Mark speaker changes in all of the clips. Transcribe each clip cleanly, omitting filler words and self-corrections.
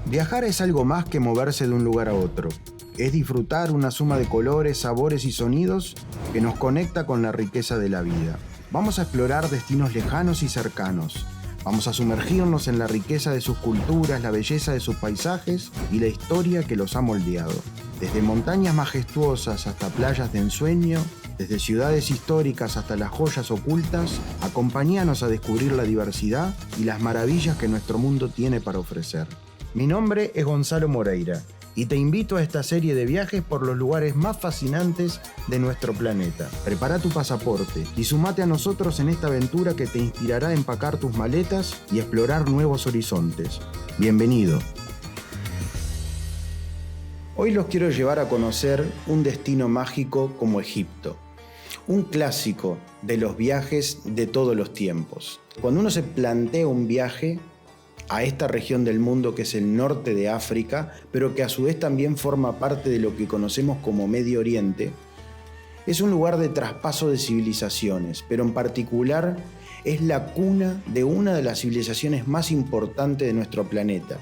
Speaker 1: Viajar es algo más que moverse de un lugar a otro. Es disfrutar una suma de colores, sabores y sonidos que nos conecta con la riqueza de la vida. Vamos a explorar destinos lejanos y cercanos. Vamos a sumergirnos en la riqueza de sus culturas, la belleza de sus paisajes y la historia que los ha moldeado. Desde montañas majestuosas hasta playas de ensueño, desde ciudades históricas hasta las joyas ocultas, acompáñanos a descubrir la diversidad y las maravillas que nuestro mundo tiene para ofrecer. Mi nombre es Gonzalo Moreira y te invito a esta serie de viajes por los lugares más fascinantes de nuestro planeta. Prepara tu pasaporte y sumate a nosotros en esta aventura que te inspirará a empacar tus maletas y explorar nuevos horizontes. Bienvenido. Hoy los quiero llevar a conocer un destino mágico como Egipto, un clásico de los viajes de todos los tiempos. Cuando uno se plantea un viaje a esta región del mundo que es el norte de África, pero que a su vez también forma parte de lo que conocemos como Medio Oriente, es un lugar de traspaso de civilizaciones, pero en particular es la cuna de una de las civilizaciones más importantes de nuestro planeta.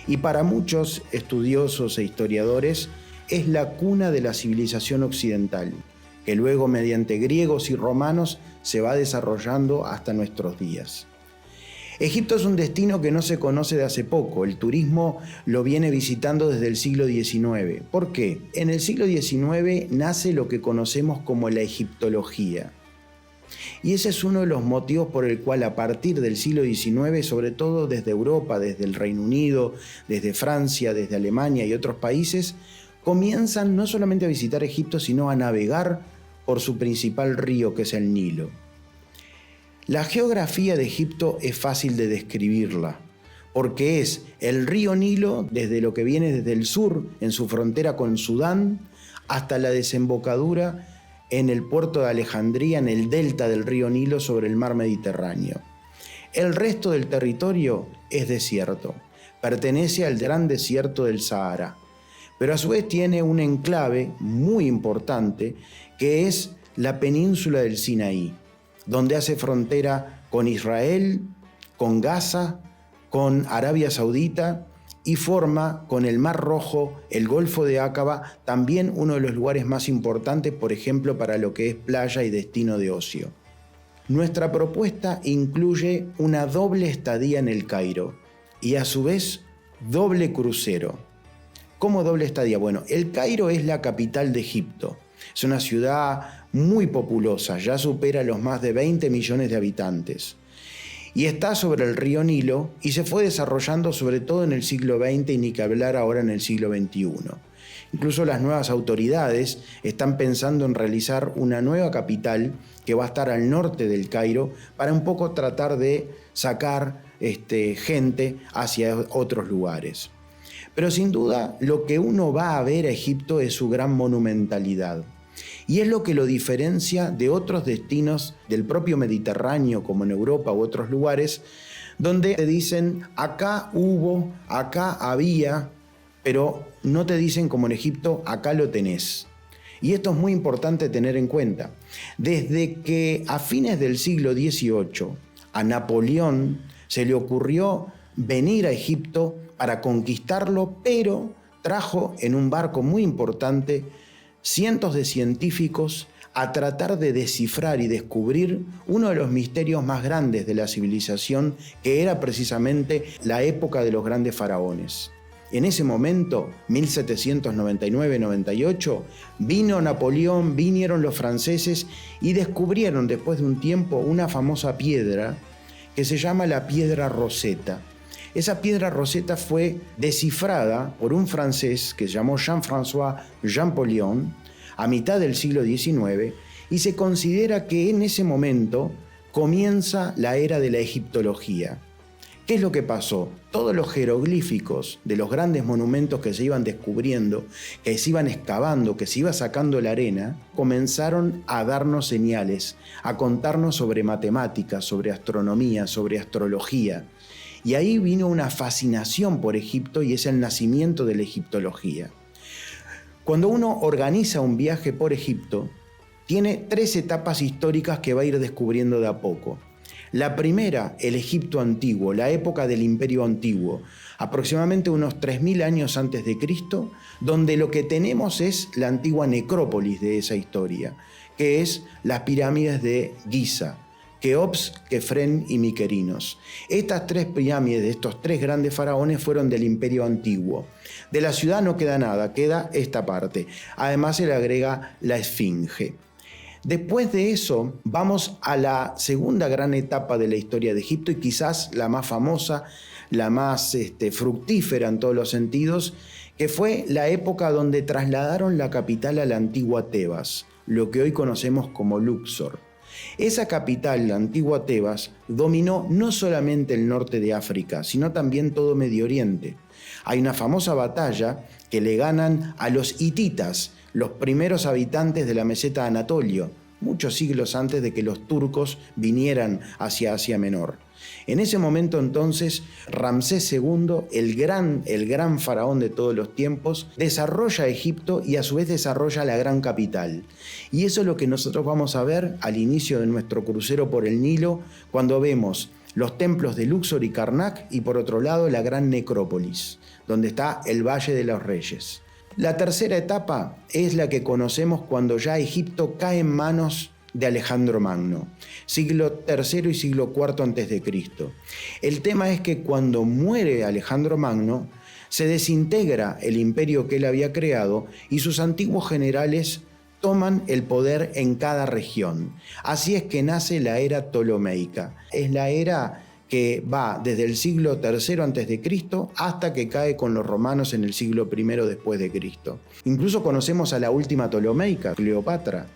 Speaker 1: Y para muchos estudiosos e historiadores es la cuna de la civilización occidental, que luego mediante griegos y romanos se va desarrollando hasta nuestros días. Egipto es un destino que no se conoce de hace poco. El turismo lo viene visitando desde el siglo XIX. ¿Por qué? En el siglo XIX nace lo que conocemos como la egiptología. Y ese es uno de los motivos por el cual a partir del siglo XIX, sobre todo desde Europa, desde el Reino Unido, desde Francia, desde Alemania y otros países, comienzan no solamente a visitar Egipto, sino a navegar por su principal río, que es el Nilo. La geografía de Egipto es fácil de describirla, porque es el río Nilo desde lo que viene desde el sur, en su frontera con Sudán, hasta la desembocadura en el puerto de Alejandría, en el delta del río Nilo sobre el mar Mediterráneo. El resto del territorio es desierto, pertenece al gran desierto del Sahara, pero a su vez tiene un enclave muy importante que es la península del Sinaí, donde hace frontera con Israel, con Gaza, con Arabia Saudita y forma con el Mar Rojo, el Golfo de Aqaba, también uno de los lugares más importantes, por ejemplo, para lo que es playa y destino de ocio. Nuestra propuesta incluye una doble estadía en el Cairo y a su vez doble crucero. ¿Cómo doble estadía? Bueno, el Cairo es la capital de Egipto. Es una ciudad muy populosa, ya supera los más de 20 millones de habitantes. Y está sobre el río Nilo y se fue desarrollando sobre todo en el siglo XX y ni que hablar ahora en el siglo XXI. Incluso las nuevas autoridades están pensando en realizar una nueva capital que va a estar al norte del Cairo para un poco tratar de sacar gente hacia otros lugares. Pero sin duda lo que uno va a ver a Egipto es su gran monumentalidad. Y es lo que lo diferencia de otros destinos del propio Mediterráneo, como en Europa u otros lugares, donde te dicen acá hubo, acá había, pero no te dicen como en Egipto, acá lo tenés. Y esto es muy importante tener en cuenta. Desde que a fines del siglo XVIII a Napoleón se le ocurrió venir a Egipto para conquistarlo, pero trajo en un barco muy importante cientos de científicos a tratar de descifrar y descubrir uno de los misterios más grandes de la civilización, que era precisamente la época de los grandes faraones. En ese momento, 1799-98, vino Napoleón, vinieron los franceses y descubrieron después de un tiempo una famosa piedra que se llama la piedra Rosetta. Esa piedra Rosetta fue descifrada por un francés que se llamó Jean-François Champollion a mitad del siglo XIX y se considera que en ese momento comienza la era de la egiptología. ¿Qué es lo que pasó? Todos los jeroglíficos de los grandes monumentos que se iban descubriendo, que se iban excavando, que se iba sacando la arena, comenzaron a darnos señales, a contarnos sobre matemáticas, sobre astronomía, sobre astrología. Y ahí vino una fascinación por Egipto y es el nacimiento de la egiptología. Cuando uno organiza un viaje por Egipto, tiene 3 etapas históricas que va a ir descubriendo de a poco. La primera, el Egipto antiguo, la época del Imperio Antiguo, aproximadamente unos 3000 años antes de Cristo, donde lo que tenemos es la antigua necrópolis de esa historia, que es las pirámides de Giza, Keops, Kefren y Miquerinos. Estas tres pirámides de estos tres grandes faraones fueron del Imperio Antiguo. De la ciudad no queda nada, queda esta parte. Además se le agrega la Esfinge. Después de eso, vamos a la segunda gran etapa de la historia de Egipto y quizás la más famosa, la más fructífera en todos los sentidos, que fue la época donde trasladaron la capital a la antigua Tebas, lo que hoy conocemos como Luxor. Esa capital, la antigua Tebas, dominó no solamente el norte de África, sino también todo Medio Oriente. Hay una famosa batalla que le ganan a los hititas, los primeros habitantes de la meseta de Anatolio, muchos siglos antes de que los turcos vinieran hacia Asia Menor. En ese momento entonces Ramsés II, el gran faraón de todos los tiempos, desarrolla Egipto y a su vez desarrolla la gran capital. Y eso es lo que nosotros vamos a ver al inicio de nuestro crucero por el Nilo, cuando vemos los templos de Luxor y Karnak y por otro lado la gran necrópolis, donde está el Valle de los Reyes. La tercera etapa es la que conocemos cuando ya Egipto cae en manos de Alejandro Magno, siglo III y siglo IV a.C. El tema es que cuando muere Alejandro Magno, se desintegra el imperio que él había creado y sus antiguos generales toman el poder en cada región. Así es que nace la era ptolomeica. Es la era que va desde el siglo III a.C. hasta que cae con los romanos en el siglo I después de Cristo. Incluso conocemos a la última ptolomeica, Cleopatra.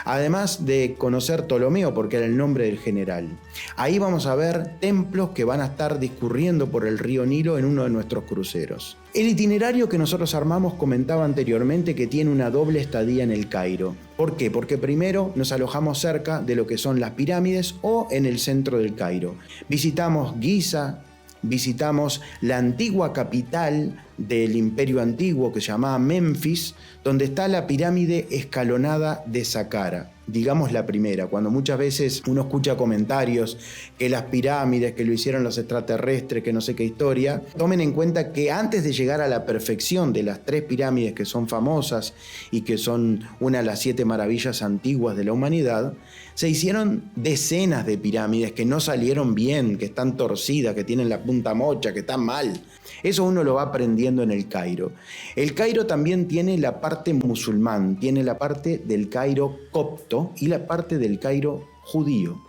Speaker 1: Además de conocer Ptolomeo, porque era el nombre del general. Ahí vamos a ver templos que van a estar discurriendo por el río Nilo en uno de nuestros cruceros. El itinerario que nosotros armamos comentaba anteriormente que tiene una doble estadía en el Cairo. ¿Por qué? Porque primero nos alojamos cerca de lo que son las pirámides o en el centro del Cairo. Visitamos Giza, visitamos la antigua capital del Imperio Antiguo que se llamaba Memphis, donde está la pirámide escalonada de Saqqara, digamos la primera. Cuando muchas veces uno escucha comentarios que las pirámides, que lo hicieron los extraterrestres, que no sé qué historia, tomen en cuenta que antes de llegar a la perfección de las tres pirámides que son famosas y que son una de las 7 maravillas antiguas de la humanidad, se hicieron decenas de pirámides que no salieron bien, que están torcidas, que tienen la punta mocha, que están mal. Eso uno lo va aprendiendo en el Cairo. El Cairo también tiene la parte musulmán, tiene la parte del Cairo copto y la parte del Cairo judío.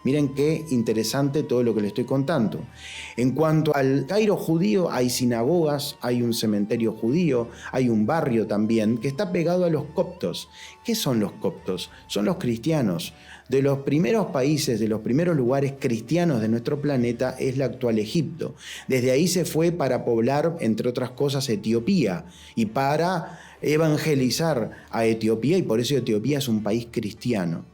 Speaker 1: Miren qué interesante todo lo que les estoy contando. En cuanto al Cairo judío, hay sinagogas, hay un cementerio judío, hay un barrio también que está pegado a los coptos. ¿Qué son los coptos? Son los cristianos. De los primeros países, de los primeros lugares cristianos de nuestro planeta es la actual Egipto. Desde ahí se fue para poblar, entre otras cosas, Etiopía y para evangelizar a Etiopía, y por eso Etiopía es un país cristiano.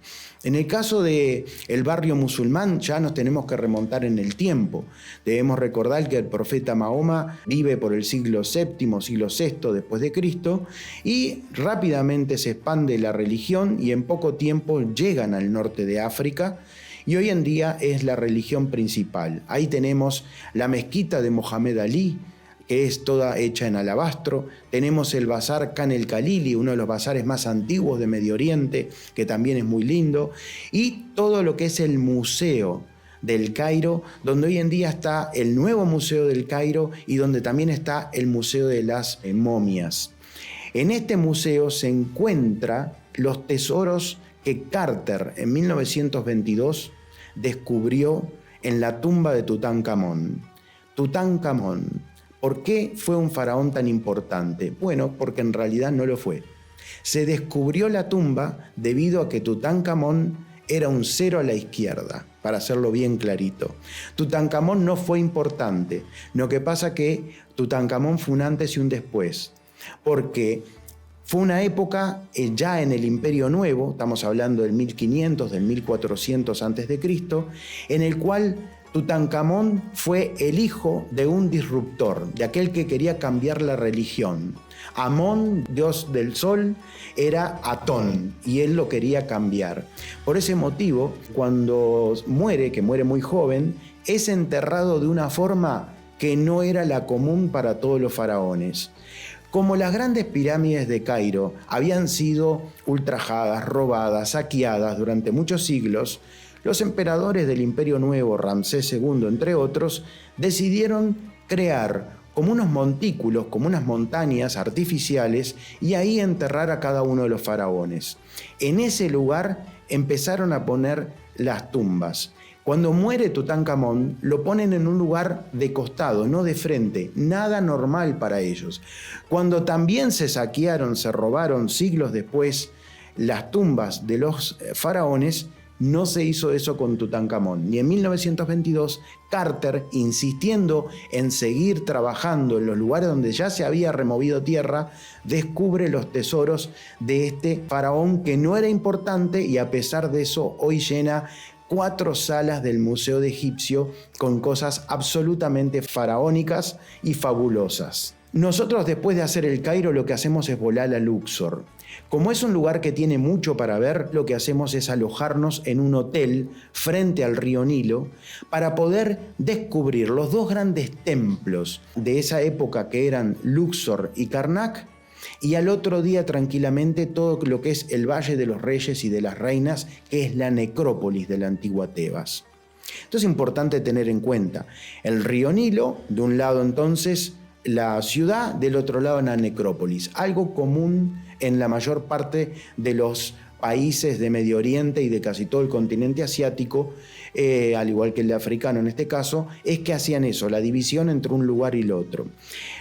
Speaker 1: En el caso del barrio musulmán ya nos tenemos que remontar en el tiempo. Debemos recordar que el profeta Mahoma vive por el siglo VII, siglo VI después de Cristo, y rápidamente se expande la religión y en poco tiempo llegan al norte de África, y hoy en día es la religión principal. Ahí tenemos la mezquita de Mohamed Ali, que es toda hecha en alabastro. Tenemos el bazar Khan el Khalili, uno de los bazares más antiguos de Medio Oriente, que también es muy lindo. Y todo lo que es el museo del Cairo, donde hoy en día está el nuevo museo del Cairo y donde también está el museo de las momias. En este museo se encuentran los tesoros que Carter en 1922 descubrió en la tumba de Tutankamón. Tutankamón. ¿Por qué fue un faraón tan importante? Bueno, porque en realidad no lo fue. Se descubrió la tumba debido a que Tutankamón era un 0 a la izquierda, para hacerlo bien clarito. Tutankamón no fue importante. Lo que pasa que Tutankamón fue un antes y un después, porque fue una época ya en el Imperio Nuevo, estamos hablando del 1500, del 1400 a.C., en el cual Tutankamón fue el hijo de un disruptor, de aquel que quería cambiar la religión. Amón, dios del sol, era Atón y él lo quería cambiar. Por ese motivo, cuando muere, que muere muy joven, es enterrado de una forma que no era la común para todos los faraones. Como las grandes pirámides de Cairo habían sido ultrajadas, robadas, saqueadas durante muchos siglos, los emperadores del Imperio Nuevo, Ramsés II, entre otros, decidieron crear como unos montículos, como unas montañas artificiales, y ahí enterrar a cada uno de los faraones. En ese lugar empezaron a poner las tumbas. Cuando muere Tutankamón, lo ponen en un lugar de costado, no de frente, nada normal para ellos. Cuando también se saquearon, se robaron siglos después las tumbas de los faraones, no se hizo eso con Tutankamón. Y en 1922, Carter, insistiendo en seguir trabajando en los lugares donde ya se había removido tierra, descubre los tesoros de este faraón que no era importante y a pesar de eso hoy llena 4 salas del Museo de Egipcio con cosas absolutamente faraónicas y fabulosas. Nosotros después de hacer el Cairo lo que hacemos es volar a Luxor. Como es un lugar que tiene mucho para ver, lo que hacemos es alojarnos en un hotel frente al río Nilo para poder descubrir los 2 grandes templos de esa época que eran Luxor y Karnak, y al otro día tranquilamente todo lo que es el Valle de los Reyes y de las Reinas, que es la necrópolis de la antigua Tebas. Esto es importante tener en cuenta. El río Nilo, de un lado entonces la ciudad, del otro lado la necrópolis, algo común en la mayor parte de los países de Medio Oriente y de casi todo el continente asiático, al igual que el de africano en este caso, es que hacían eso, la división entre un lugar y el otro.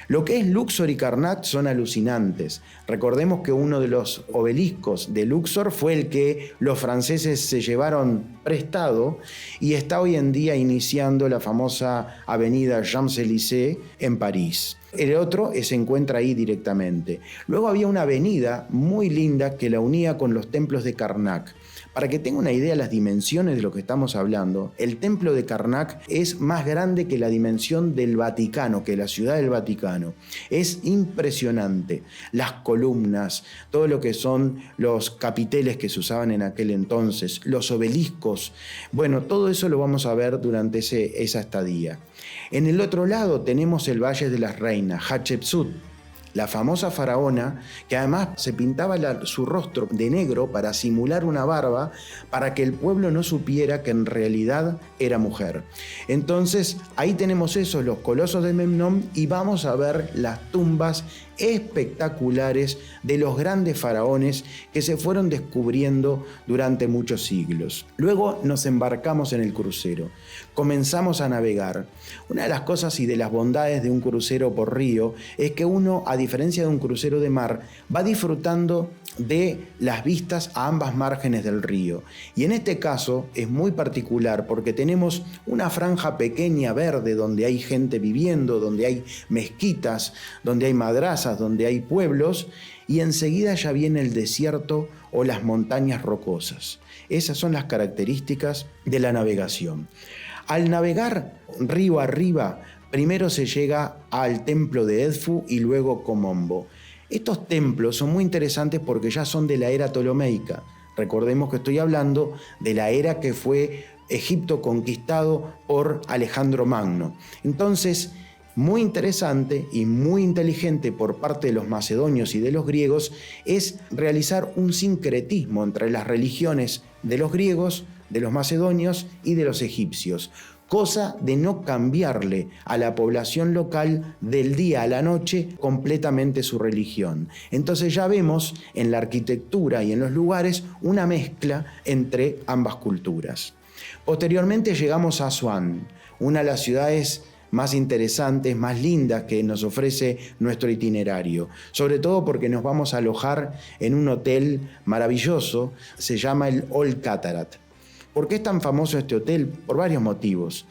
Speaker 1: Lo que es Luxor y Karnak son alucinantes. Recordemos que uno de los obeliscos de Luxor fue el que los franceses se llevaron prestado y está hoy en día iniciando la famosa avenida Champs-Élysées en París. El otro se encuentra ahí directamente. Luego había una avenida muy linda que la unía con los templos de Karnak. Para que tenga una idea de las dimensiones de lo que estamos hablando, el templo de Karnak es más grande que la dimensión del Vaticano, que la ciudad del Vaticano. Es impresionante. Las columnas, todo lo que son los capiteles que se usaban en aquel entonces, los obeliscos, bueno, todo eso lo vamos a ver durante esa estadía. En el otro lado tenemos el Valle de las Reinas, Hatshepsut, la famosa faraona, que además se pintaba su rostro de negro para simular una barba, para que el pueblo no supiera que en realidad era mujer. Entonces, ahí tenemos esos, los colosos de Memnón, y vamos a ver las tumbas espectaculares de los grandes faraones que se fueron descubriendo durante muchos siglos. Luego nos embarcamos en el crucero, comenzamos a navegar. Una de las cosas y de las bondades de un crucero por río es que uno, a diferencia de un crucero de mar, va disfrutando de las vistas a ambas márgenes del río. Y en este caso es muy particular porque tenemos una franja pequeña verde donde hay gente viviendo, donde hay mezquitas, donde hay madrazas, donde hay pueblos, y enseguida ya viene el desierto o las montañas rocosas. Esas son las características de la navegación. Al navegar río arriba, primero se llega al templo de Edfu y luego Komombo. Estos templos son muy interesantes porque ya son de la era ptolomeica. Recordemos que estoy hablando de la era que fue Egipto conquistado por Alejandro Magno. Entonces, muy interesante y muy inteligente por parte de los macedonios y de los griegos es realizar un sincretismo entre las religiones de los griegos, de los macedonios y de los egipcios, cosa de no cambiarle a la población local del día a la noche completamente su religión. Entonces ya vemos en la arquitectura y en los lugares una mezcla entre ambas culturas. Posteriormente llegamos a Asuán, una de las ciudades más interesantes, más lindas que nos ofrece nuestro itinerario, sobre todo porque nos vamos a alojar en un hotel maravilloso, se llama el Old Cataract. ¿Por qué es tan famoso este hotel? Por varios motivos.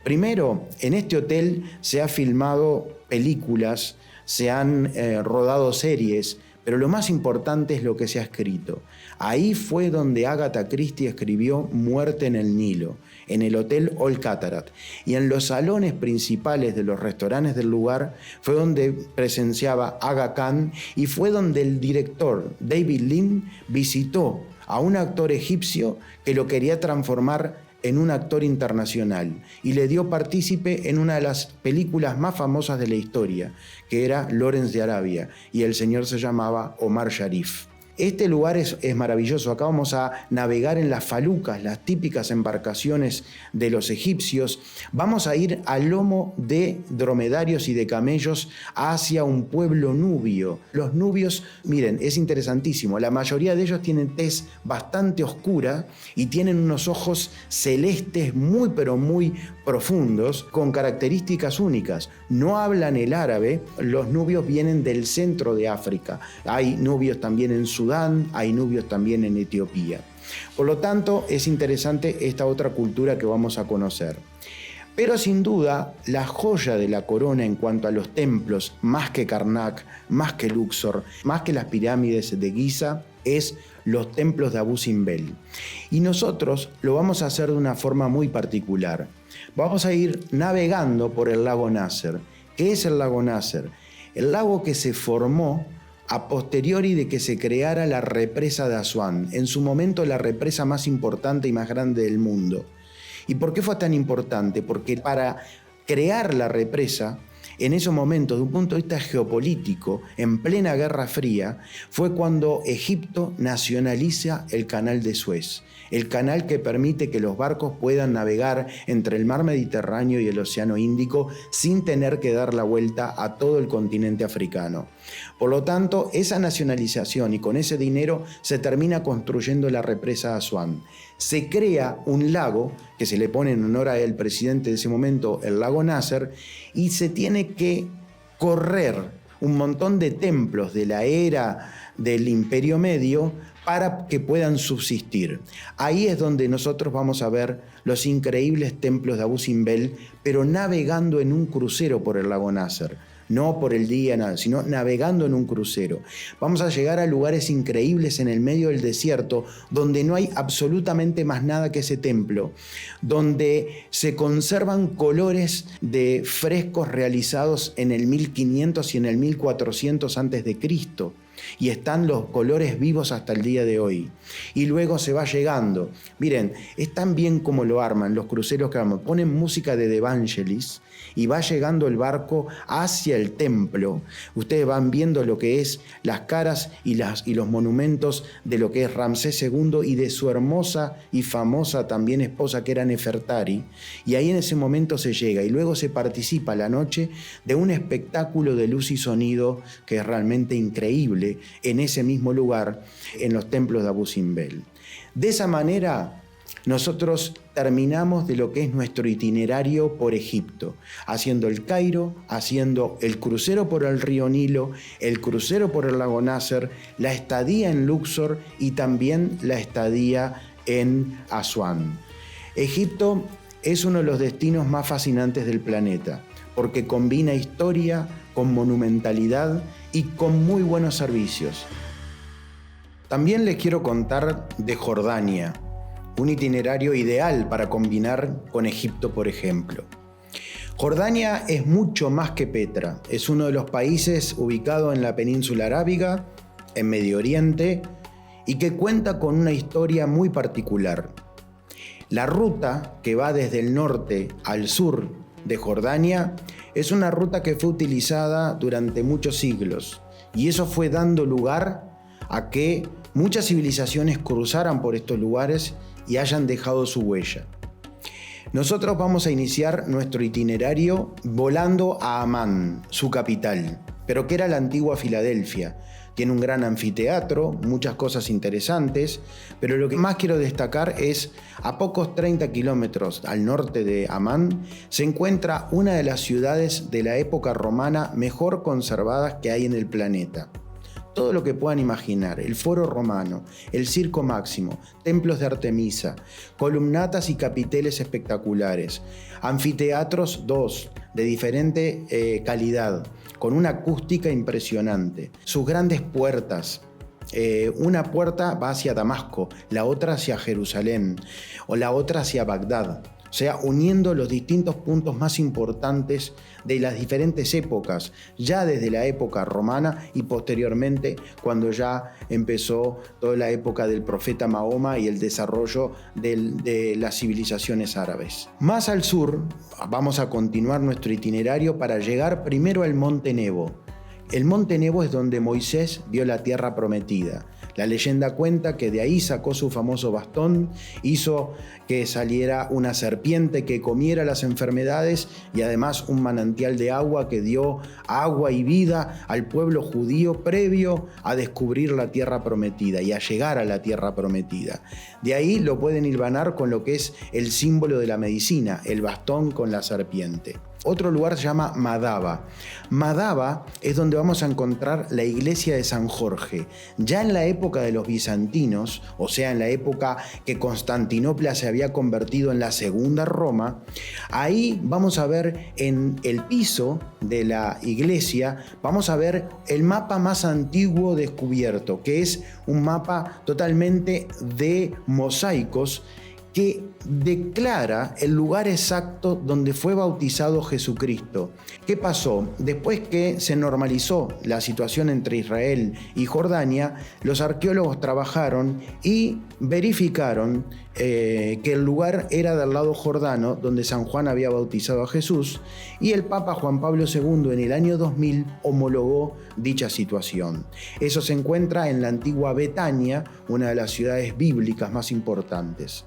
Speaker 1: Primero, en este hotel se han filmado películas, se han rodado series, pero lo más importante es lo que se ha escrito. Ahí fue donde Agatha Christie escribió Muerte en el Nilo, en el Hotel Old Cataract. Y en los salones principales de los restaurantes del lugar fue donde presenciaba Aga Khan y fue donde el director David Lean visitó a un actor egipcio que lo quería transformar en un actor internacional y le dio partícipe en una de las películas más famosas de la historia, que era Lawrence de Arabia, y el señor se llamaba Omar Sharif. Este lugar es maravilloso. Acá vamos a navegar en las falucas, las típicas embarcaciones de los egipcios. Vamos a ir al lomo de dromedarios y de camellos hacia un pueblo nubio. Los nubios, miren, es interesantísimo. La mayoría de ellos tienen tez bastante oscura y tienen unos ojos celestes muy pero muy profundos, con características únicas. No hablan el árabe. Los nubios vienen del centro de África. Hay nubios también en Sudán, hay nubios también en Etiopía. Por lo tanto, es interesante esta otra cultura que vamos a conocer. Pero sin duda, la joya de la corona en cuanto a los templos, más que Karnak, más que Luxor, más que las pirámides de Giza, es los templos de Abu Simbel. Y nosotros lo vamos a hacer de una forma muy particular. Vamos a ir navegando por el lago Nasser. ¿Qué es el lago Nasser? El lago que se formó a posteriori de que se creara la represa de Asuán, en su momento la represa más importante y más grande del mundo. ¿Y por qué fue tan importante? Porque para crear la represa, en esos momentos, de un punto de vista geopolítico, en plena Guerra Fría, fue cuando Egipto nacionaliza el canal de Suez, el canal que permite que los barcos puedan navegar entre el mar Mediterráneo y el Océano Índico sin tener que dar la vuelta a todo el continente africano. Por lo tanto, esa nacionalización y con ese dinero se termina construyendo la represa Asuán. Se crea un lago que se le pone en honor al presidente de ese momento, el lago Nasser, y se tiene que correr un montón de templos de la era del Imperio Medio para que puedan subsistir. Ahí es donde nosotros vamos a ver los increíbles templos de Abu Simbel, pero navegando en un crucero por el lago Nasser. No por el día, nada, sino navegando en un crucero. Vamos a llegar a lugares increíbles en el medio del desierto, donde no hay absolutamente más nada que ese templo, donde se conservan colores de frescos realizados en el 1500 y en el 1400 a.C., y están los colores vivos hasta el día de hoy. Y luego se va llegando. Miren, es tan bien como lo arman los cruceros que arman. Ponen música de The Vangelis y va llegando el barco hacia el templo. Ustedes van viendo lo que es las caras y los monumentos de lo que es Ramsés II y de su hermosa y famosa también esposa, que era Nefertari. Y ahí en ese momento se llega y luego se participa la noche de un espectáculo de luz y sonido que es realmente increíble en ese mismo lugar, en los templos de Abu Simbel. De esa manera, nosotros terminamos de lo que es nuestro itinerario por Egipto, haciendo el Cairo, haciendo el crucero por el río Nilo, el crucero por el lago Nasser, la estadía en Luxor y también la estadía en Asuán. Egipto es uno de los destinos más fascinantes del planeta, porque combina historia con monumentalidad y con muy buenos servicios. También les quiero contar de Jordania, un itinerario ideal para combinar con Egipto, por ejemplo. Jordania es mucho más que Petra, es uno de los países ubicados en la península arábiga, en Medio Oriente, y que cuenta con una historia muy particular. La ruta que va desde el norte al sur de Jordania es una ruta que fue utilizada durante muchos siglos, y eso fue dando lugar a que muchas civilizaciones cruzaran por estos lugares y hayan dejado su huella. Nosotros vamos a iniciar nuestro itinerario volando a Amán, su capital, pero que era la antigua Filadelfia. Tiene un gran anfiteatro, muchas cosas interesantes, pero lo que más quiero destacar es, a pocos 30 kilómetros al norte de Amán, se encuentra una de las ciudades de la época romana mejor conservadas que hay en el planeta. Todo lo que puedan imaginar, el Foro Romano, el Circo Máximo, templos de Artemisa, columnatas y capiteles espectaculares, anfiteatros de diferente calidad, con una acústica impresionante, sus grandes puertas. Una puerta va hacia Damasco, la otra hacia Jerusalén o la otra hacia Bagdad. o sea, uniendo los distintos puntos más importantes de las diferentes épocas, ya desde la época romana y posteriormente cuando ya empezó toda la época del profeta Mahoma y el desarrollo de las civilizaciones árabes. Más al sur vamos a continuar nuestro itinerario para llegar primero al Monte Nebo. El Monte Nebo es donde Moisés vio la tierra prometida. La leyenda cuenta que de ahí sacó su famoso bastón, hizo que saliera una serpiente que comiera las enfermedades y además un manantial de agua que dio agua y vida al pueblo judío previo a descubrir la tierra prometida y a llegar a la tierra prometida. De ahí lo pueden hilvanar con lo que es el símbolo de la medicina, el bastón con la serpiente. Otro lugar se llama Madaba. Madaba es donde vamos a encontrar la iglesia de San Jorge. Ya en la época de los bizantinos, o sea, en la época que Constantinopla se había convertido en la segunda Roma, ahí vamos a ver en el piso de la iglesia, vamos a ver el mapa más antiguo descubierto, que es un mapa totalmente de mosaicos que declara el lugar exacto donde fue bautizado Jesucristo. ¿Qué pasó? Después que se normalizó la situación entre Israel y Jordania, los arqueólogos trabajaron y verificaron que el lugar era del lado jordano, donde San Juan había bautizado a Jesús, y el Papa Juan Pablo II en el año 2000 homologó dicha situación. Eso se encuentra en la antigua Betania, una de las ciudades bíblicas más importantes.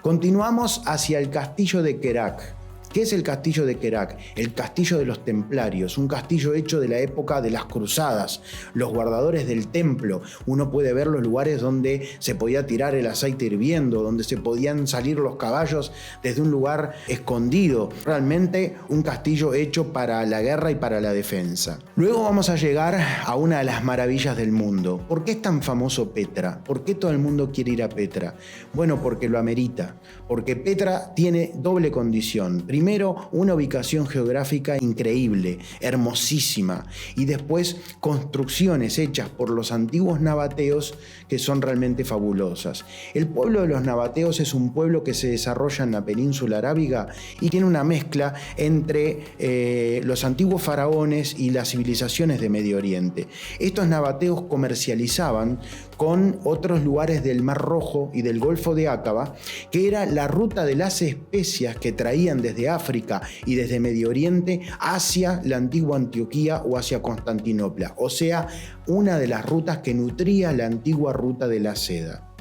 Speaker 1: Continuamos hacia el castillo de Kerak. ¿Qué es el castillo de Kerak? El castillo de los templarios, un castillo hecho de la época de las cruzadas, los guardadores del templo. Uno puede ver los lugares donde se podía tirar el aceite hirviendo, donde se podían salir los caballos desde un lugar escondido. Realmente un castillo hecho para la guerra y para la defensa. Luego vamos a llegar a una de las maravillas del mundo. ¿Por qué es tan famoso Petra? ¿Por qué todo el mundo quiere ir a Petra? Bueno, porque lo amerita. Porque Petra tiene doble condición. Primero, una ubicación geográfica increíble, hermosísima, y después construcciones hechas por los antiguos nabateos que son realmente fabulosas. El pueblo de los nabateos es un pueblo que se desarrolla en la península arábiga y tiene una mezcla entre los antiguos faraones y las civilizaciones de Medio Oriente. Estos nabateos comercializaban con otros lugares del Mar Rojo y del Golfo de Áqaba, que era la ruta de las especias que traían desde África y desde Medio Oriente hacia la antigua Antioquía o hacia Constantinopla, o sea, una de las rutas que nutría la antigua ruta de la seda.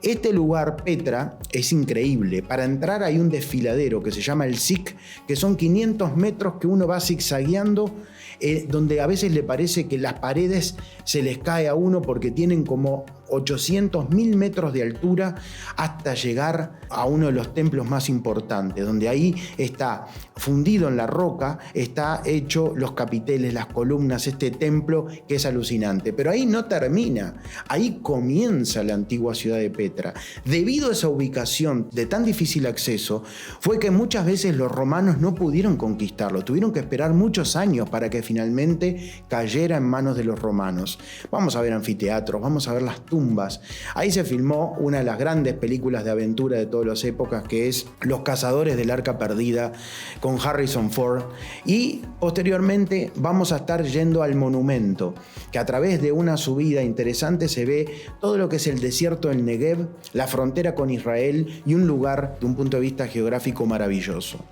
Speaker 1: Este lugar, Petra, es increíble. Para entrar hay un desfiladero que se llama el Zik, que son 500 metros que uno va zigzagueando, donde a veces le parece que las paredes se les cae a uno porque tienen como 800.000 metros de altura hasta llegar a uno de los templos más importantes, donde ahí está fundido en la roca, está hecho los capiteles, las columnas, este templo que es alucinante. Pero ahí no termina, ahí comienza la antigua ciudad de Petra. Debido a esa ubicación de tan difícil acceso, fue que muchas veces los romanos no pudieron conquistarlo, tuvieron que esperar muchos años para que finalmente cayera en manos de los romanos. Vamos a ver anfiteatros, vamos a ver las tumbas. Ahí se filmó una de las grandes películas de aventura de todas las épocas, que es Los Cazadores del Arca Perdida, con Harrison Ford. Y posteriormente vamos a estar yendo al monumento, que a través de una subida interesante se ve todo lo que es el desierto del Negev, la frontera con Israel y un lugar de un punto de vista geográfico maravilloso.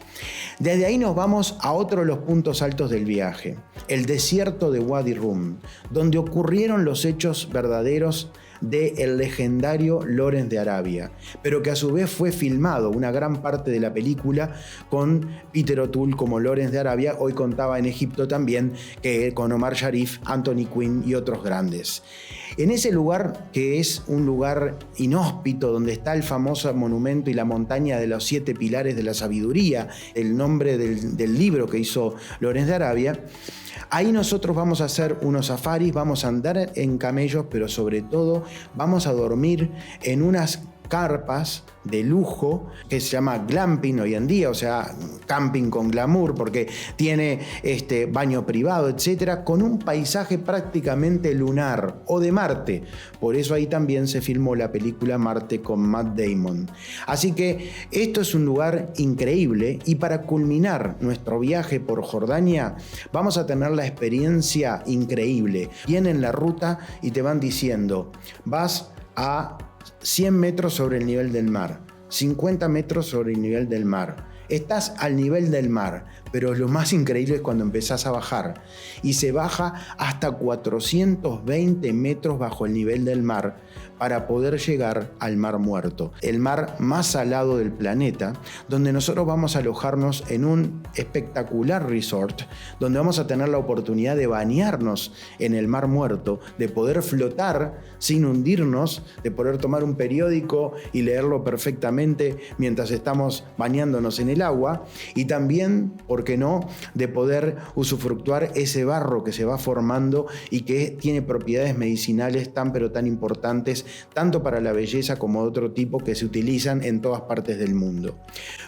Speaker 1: Desde ahí nos vamos a otro de los puntos altos del viaje, el desierto de Wadi Rum, donde ocurrieron los hechos verdaderos del legendario Lawrence de Arabia, pero que a su vez fue filmado una gran parte de la película con Peter O'Toole como Lawrence de Arabia. Hoy contaba en Egipto también, que con Omar Sharif, Anthony Quinn y otros grandes. En ese lugar, que es un lugar inhóspito, donde está el famoso monumento y la montaña de los 7 pilares de la sabiduría, el nombre del libro que hizo Lawrence de Arabia, ahí nosotros vamos a hacer unos safaris, vamos a andar en camellos, pero sobre todo vamos a dormir en unas carpas de lujo que se llama glamping hoy en día, o sea, camping con glamour, porque tiene baño privado, etcétera, con un paisaje prácticamente lunar o de Marte. Por eso ahí también se filmó la película Marte con Matt Damon. Así que esto es un lugar increíble, y para culminar nuestro viaje por Jordania vamos a tener la experiencia increíble. Vienen en la ruta y te van diciendo, vas a 100 metros sobre el nivel del mar, 50 metros sobre el nivel del mar. Estás al nivel del mar, pero lo más increíble es cuando empezás a bajar, y se baja hasta 420 metros bajo el nivel del mar para poder llegar al Mar Muerto, el mar más salado del planeta, donde nosotros vamos a alojarnos en un espectacular resort, donde vamos a tener la oportunidad de bañarnos en el Mar Muerto, de poder flotar sin hundirnos, de poder tomar un periódico y leerlo perfectamente mientras estamos bañándonos en el agua, y también, ¿por qué no?, de poder usufructuar ese barro que se va formando y que tiene propiedades medicinales tan pero tan importantes, tanto para la belleza como de otro tipo, que se utilizan en todas partes del mundo.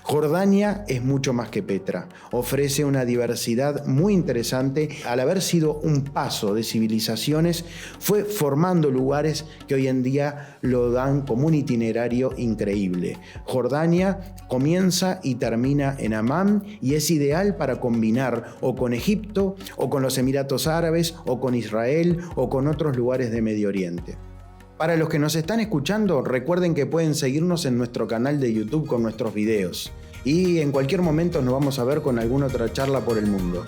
Speaker 1: Jordania es mucho más que Petra, ofrece una diversidad muy interesante. Al haber sido un paso de civilizaciones, fue formando lugares que hoy en día lo dan como un itinerario increíble. Jordania comienza y termina en Amán, y es ideal para combinar o con Egipto, o con los Emiratos Árabes, o con Israel, o con otros lugares de Medio Oriente. Para los que nos están escuchando, recuerden que pueden seguirnos en nuestro canal de YouTube con nuestros videos. Y en cualquier momento nos vamos a ver con alguna otra charla por el mundo.